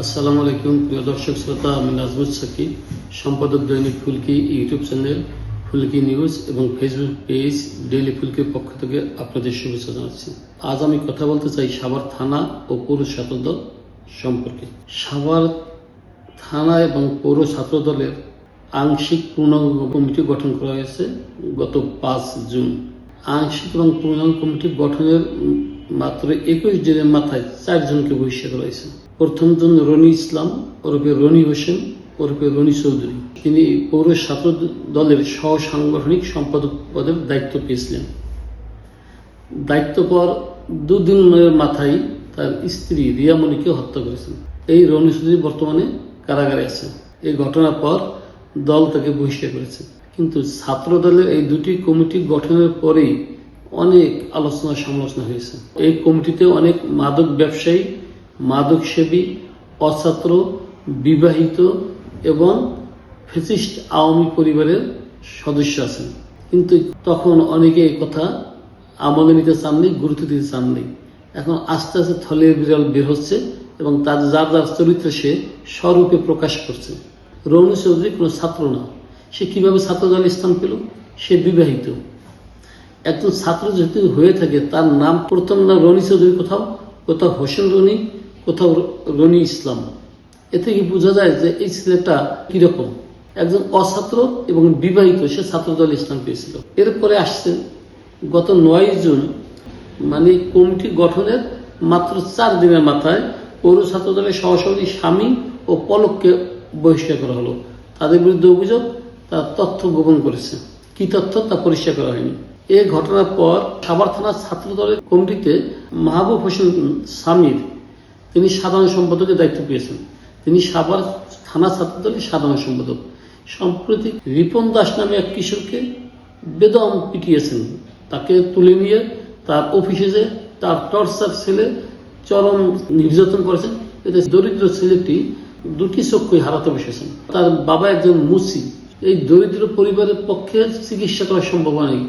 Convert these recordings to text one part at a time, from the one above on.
আসসালামু আলাইকুম প্রিয় দর্শক শ্রোতা, আমি নাজমুল সাকিব, সম্পাদক দৈনিক ফুলকি ইউটিউব চ্যানেল ফুলকি নিউজ এবং ফেসবুক পেজ ডেইলি ফুলকির পক্ষ থেকে আপনাদের শুভেচ্ছা জানাচ্ছি। আজ আমি কথা বলতে চাই সাভার থানা ও পৌর ছাত্রদল সম্পর্কে। সাভার থানা এবং পৌর ছাত্রদলের আংশিক পূর্ণাঙ্গ কমিটি গঠন করা হয়েছে গত 5 জুন। আংশিক এবং পূর্ণাঙ্গ কমিটি গঠনের মাত্র 21 দিনের মাথায় 4 জনকে বহিষ্কার করা হয়েছে। প্রথম জন রনি ইসলাম ওরফে রনি হোসেন ওরফে রনি চৌধুরী। তিনি পৌর ছাত্র দলের সহ সাংগঠনিক সম্পাদক পদের দায়িত্ব পেয়েছিলেন। দায়িত্ব পর 2 দিনের মাথায় তার স্ত্রী রিয়ামণিকে হত্যা করেছেন। এই রনি চৌধুরী বর্তমানে কারাগারে আছে। এই ঘটনার পর দল তাকে বহিষ্কার করেছে। কিন্তু ছাত্র দলের এই দুটি কমিটি গঠনের পরেই অনেক আলোচনা সমালোচনা হয়েছে। এই কমিটিতে অনেক মাদক ব্যবসায়ী, মাদক সেবী, অছাত্র, বিবাহিত এবং ফ্যাসিস্ট আওয়ামী পরিবারের সদস্য আছেন। কিন্তু তখন অনেকে এই কথা আমলে নিতে চাননি, গুরুত্ব দিতে চাননি। এখন আস্তে আস্তে থলের বিড়াল বের হচ্ছে এবং তার যার যার চরিত্র সে স্বরূপে প্রকাশ করছে। রনি চৌধুরী কোনো ছাত্র না। সে কিভাবে ছাত্র দলে স্থান পেল? সে বিবাহিত। একজন ছাত্র যেহেতু হয়ে থাকে, তার নাম প্রথম নাম রনি চৌধুরী, কোথাও কোথাও হোসেন রনি, কোথাও রনি ইসলাম। এ থেকে বোঝা যায় যে এই ছেলেটা কিরকম। একজন অছাত্র এবং বিবাহিত, সে ছাত্র দলে স্থান পেয়েছিল। এরপরে আসছে গত 9 জুন, মানে কমিটি গঠনের মাত্র 4 দিনের মাথায় পৌর ছাত্র দলের সহসভাপতি স্বামী ও পলককে বহিষ্কার করা হলো। তাদের বিরুদ্ধে অভিযোগ তার তথ্য গোপন করেছে। কি তথ্য তা পরিষ্কার করা হয়নি। এই ঘটনার পর সাভার থানা ছাত্র দলের কমিটিতে মাহবুব হোসেন সামির, তিনি সাধারণ সম্পাদকের দায়িত্ব পেয়েছেন। তিনি সাভার থানা ছাত্র দলের সাধারণ সম্পাদক। সম্প্রতি রিপন দাস নামে এক কিশোরকে বেদম পিটিয়েছেন। তাকে তুলে নিয়ে তার অফিসে যে তার টর্চার ছেলে চরম নির্যাতন করেছেন। এতে দরিদ্র ছেলেটি 2টি চক্ষুই হারাতে বসেছেন। তার বাবা একজন মুসি। এই দরিদ্র পরিবারের পক্ষে চিকিৎসা করা সম্ভব নেই।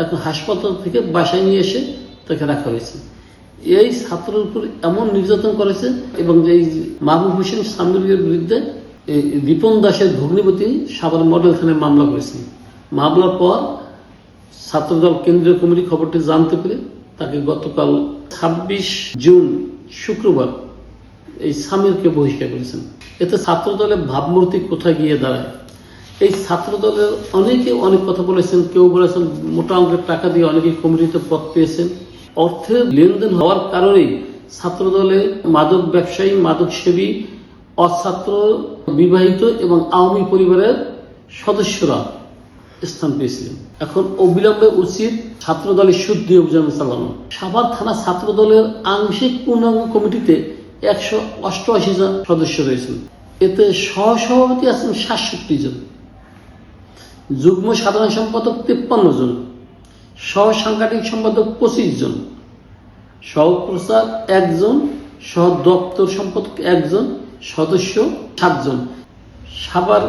এখন হাসপাতাল থেকে বাসায় নিয়ে এসে তাকে রাখা হয়েছে। এই ছাত্রের উপর এমন নির্যাতন করেছে এবং এই মাহবুব হোসেন সামিরের বিরুদ্ধে রিপন দাসের ভগ্নিপতি সাভার মডেল থানায় মামলা করেছেন। মামলার পর ছাত্রদল কেন্দ্রীয় কমিটি খবরটি জানতে পেরে তাকে গতকাল 26 জুন শুক্রবার এই সামিরকে বহিষ্কার করেছেন। এতে ছাত্র দলের ভাবমূর্তি কোথায় গিয়ে দাঁড়ায়। এই ছাত্র দলের অনেকে অনেক কথা বলেছেন। কেউ বলেছেন মোটা অঙ্কের টাকা দিয়ে অনেকে কমিটিতে পদ পেয়েছেন। অর্থের লেনদেন হওয়ার কারণেই ছাত্র দলে মাদক ব্যবসায়ী, মাদক সেবী, অছাত্র, বিবাহিত এবং আওয়ামী পরিবারের সদস্যরা স্থান পেয়েছিলেন। এখন অবিলম্বে উচিত ছাত্র দলের শুদ্ধি অভিযান চালানো। সাভার থানা ছাত্র দলের আংশিক পূর্ণাঙ্গ কমিটিতে 188 জন সদস্য রয়েছেন। এতে সহসভাপতি আছেন 67 জন, যুগ্ম সাধারণ সম্পাদক 53 জন, সহ সাংগঠনিক সম্পাদক 25 জন, সহ প্রচার 1 জন, সহ দপ্তর সম্পাদক 1 জন, সদস্য 7 জন। সাভার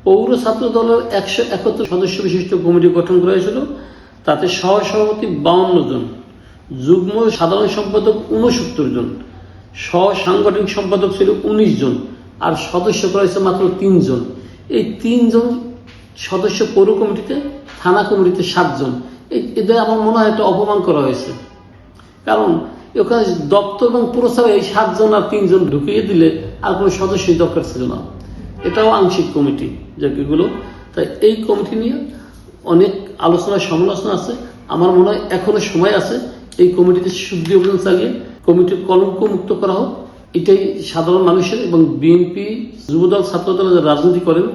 পৌর ছাত্র দলের 171 সদস্য বিশিষ্ট কমিটি গঠন করা হয়েছিল। তাতে সহ সভাপতি 52 জন, যুগ্ম সাধারণ সম্পাদক 69 জন, সহ সাংগঠনিক সম্পাদক ছিল 19 জন, আর সদস্য করা হয়েছে মাত্র 3 জন। এই 3 জন সদস্য পৌর কমিটিতে, থানা কমিটিতে 7 জন। এদের আমার মনে হয় একটা অপমান করা হয়েছে। কারণ ওখানে দপ্তর এবং প্রচারে এই 7 জন আর 3 জন ঢুকিয়ে দিলে আর কোনো সদস্যই দরকার ছিল না। এটাও আংশিক কমিটি যেগুলো। তাই এই কমিটি নিয়ে অনেক আলোচনা সমালোচনা আছে। আমার মনে হয় এখনো সময় আছে এই কমিটিতে শুদ্ধি অভিযান চালিয়ে কমিটির কলঙ্ক মুক্ত করা হোক। এটাই সাধারণ মানুষের এবং বিএনপি, যুবদল, ছাত্রদল যারা রাজনীতি করেন,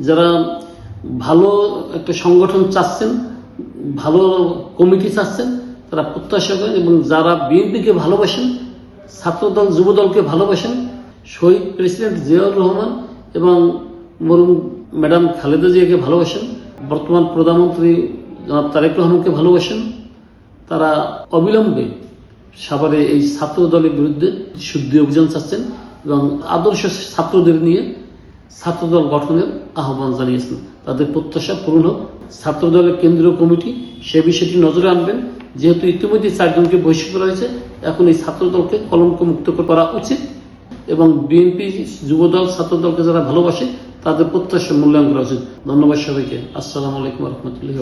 যারা ভালো একটা সংগঠন চাচ্ছেন, ভালো কমিটি চাচ্ছেন, তারা প্রত্যাশা করেন। এবং যারা বিএনপিকে ভালোবাসেন, ছাত্রদল, যুবদলকে ভালোবাসেন, শহীদ প্রেসিডেন্ট জিয়াউর রহমান এবং মরহুম ম্যাডাম খালেদা জিয়াকে ভালোবাসেন, বর্তমান প্রধানমন্ত্রী জনাব তারেক রহমানকে ভালোবাসেন, তারা অবিলম্বে সাভারে এই ছাত্র দলের বিরুদ্ধে শুদ্ধি অভিযান চাচ্ছেন এবং আদর্শ ছাত্রদের নিয়ে ছাত্রদল গঠনের আহ্বান জানিয়েছেন। তাদের প্রত্যাশা পূরণ হোক। ছাত্রদলের কেন্দ্রীয় কমিটি সে বিষয়টি নজরে আনবেন। যেহেতু ইতিমধ্যে 4 জনকে বহিষ্কার করা হয়েছে, এখন এই ছাত্রদলকে কলঙ্ক মুক্ত করা উচিত এবং বিএনপি যুবদল ছাত্রদলকে যারা ভালোবাসে তাদের প্রত্যাশা মূল্যায়ন করা উচিত। ধন্যবাদ সবাইকে। আসসালামু আলাইকুম রহমতুল্লাহ।